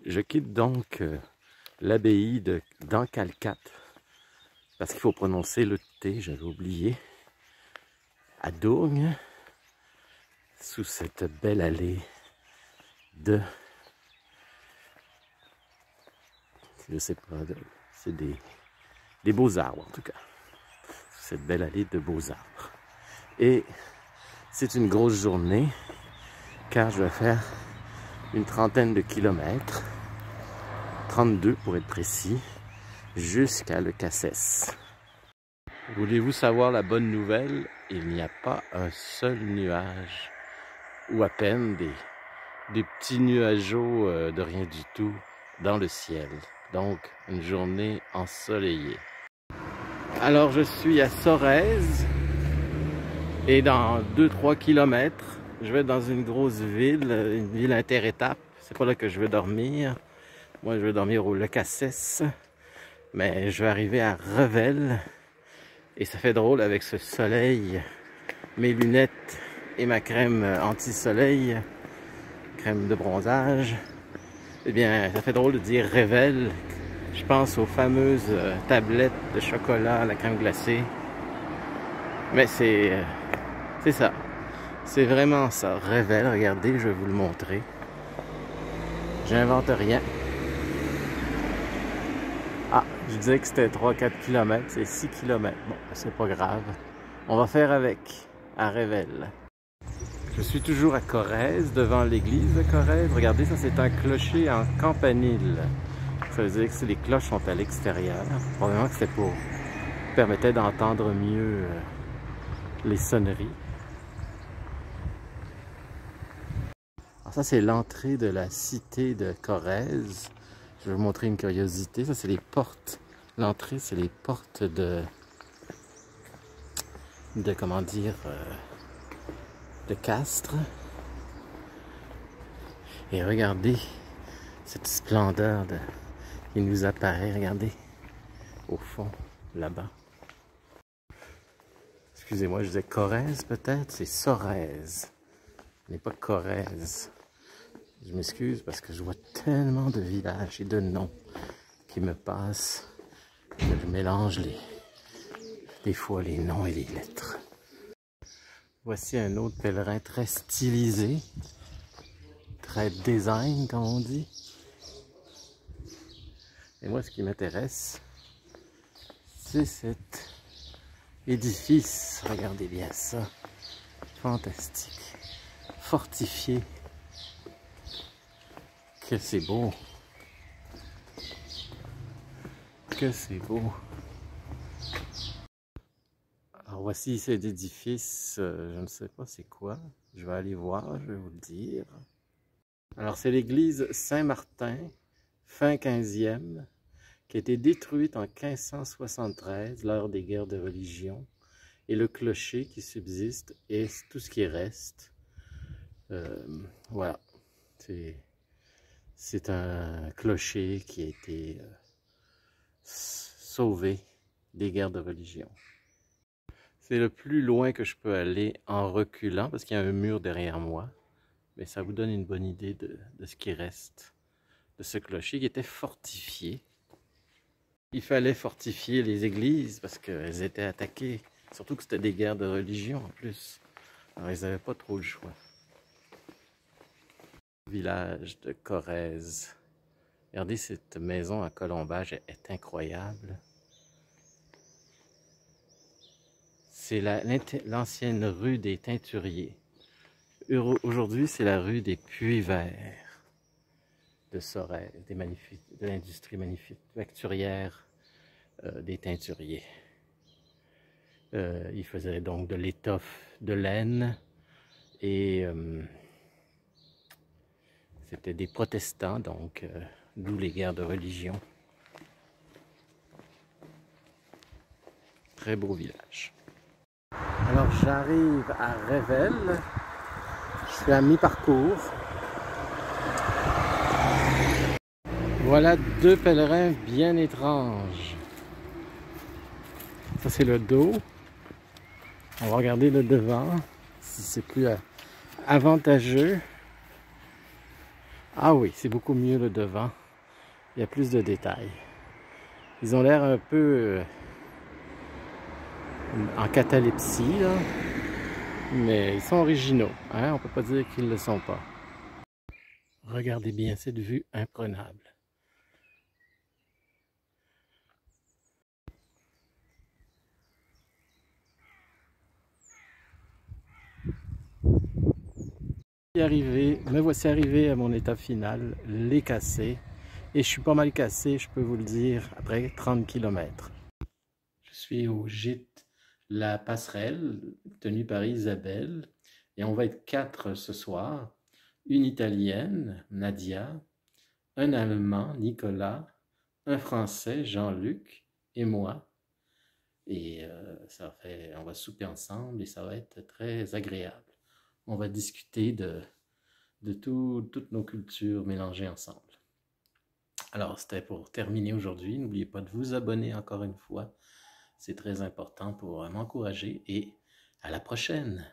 Je quitte donc l'abbaye d'Ancalcat parce qu'il faut prononcer le T, j'avais oublié, à Dourgne, sous cette belle allée de, je sais pas, c'est des beaux arbres en tout cas, sous cette belle allée de beaux arbres. Et c'est une grosse journée car je vais faire une trentaine de kilomètres, 32 pour être précis, jusqu'à Le Cassès. Voulez-vous savoir la bonne nouvelle? Il n'y a pas un seul nuage, ou à peine des petits nuageaux de rien du tout dans le ciel. Donc, une journée ensoleillée. Alors, je suis à Sorèze et dans 2-3 kilomètres, je vais dans une grosse ville, une ville interétape. C'est pas là que je vais dormir. Moi, je vais dormir au Le Cassès, mais je vais arriver à Revel. Et ça fait drôle avec ce soleil, mes lunettes et ma crème anti-soleil, crème de bronzage. Eh bien, ça fait drôle de dire Revel. Je pense aux fameuses tablettes de chocolat à la crème glacée. Mais c'est ça. C'est vraiment ça. Revel, regardez, je vais vous le montrer. J'invente rien. Ah, je disais que c'était 3-4 km, c'est 6 km. Bon, c'est pas grave. On va faire avec, à Revel. Je suis toujours à Corrèze, devant l'église de Corrèze. Regardez, ça c'est un clocher en campanile. Ça veut dire que les cloches sont à l'extérieur. Probablement que c'était pour permettre d'entendre mieux les sonneries. Alors ça c'est l'entrée de la cité de Corrèze. Je vais vous montrer une curiosité. Ça c'est les portes. L'entrée c'est les portes de comment dire, de Castres. Et regardez cette splendeur qui nous apparaît, regardez, au fond, là-bas. Excusez-moi, je disais Corrèze peut-être, c'est Sorèze, ce n'est pas Corrèze. Je m'excuse parce que je vois tellement de villages et de noms qui me passent que je mélange des fois les noms et les lettres. Voici un autre pèlerin très stylisé, très design comme on dit. Et moi ce qui m'intéresse, c'est cet édifice, regardez bien ça, fantastique, fortifié. Que c'est beau! Que c'est beau! Alors voici cet édifice, je ne sais pas c'est quoi, je vais aller voir, je vais vous le dire. Alors c'est l'église Saint-Martin, fin 15e, qui a été détruite en 1573 lors des guerres de religion, et le clocher qui subsiste est tout ce qui reste. Voilà, c'est un clocher qui a été sauvé des guerres de religion. C'est le plus loin que je peux aller en reculant parce qu'il y a un mur derrière moi. Mais ça vous donne une bonne idée de ce qui reste de ce clocher qui était fortifié. Il fallait fortifier les églises parce qu'elles étaient attaquées. Surtout que c'était des guerres de religion en plus. Alors ils n'avaient pas trop le choix. Village de Corrèze. Regardez, cette maison à colombage est incroyable. C'est l'ancienne rue des Teinturiers. Aujourd'hui, c'est la rue des Puits Verts de Sorèze, de l'industrie manufacturière des teinturiers. Ils faisaient donc de l'étoffe de laine et c'était des protestants, donc d'où les guerres de religion. Très beau village. Alors j'arrive à Revel, je suis à mi-parcours. Voilà deux pèlerins bien étranges. Ça c'est le dos. On va regarder le devant, si c'est plus avantageux. Ah oui, c'est beaucoup mieux le devant. Il y a plus de détails. Ils ont l'air un peu en catalepsie, là. Mais ils sont originaux, hein? On peut pas dire qu'ils ne le sont pas. Regardez bien cette vue imprenable. Me voici arrivé à mon étape finale, les Cassés. Et je suis pas mal cassé, je peux vous le dire, après 30 km. Je suis au gîte La Passerelle, tenu par Isabelle. Et on va être 4 ce soir. Une Italienne, Nadia, un Allemand, Nicolas, un Français, Jean-Luc, et moi. Et on va souper ensemble et ça va être très agréable. On va discuter de toutes nos cultures mélangées ensemble. Alors, c'était pour terminer aujourd'hui. N'oubliez pas de vous abonner encore une fois. C'est très important pour m'encourager et à la prochaine.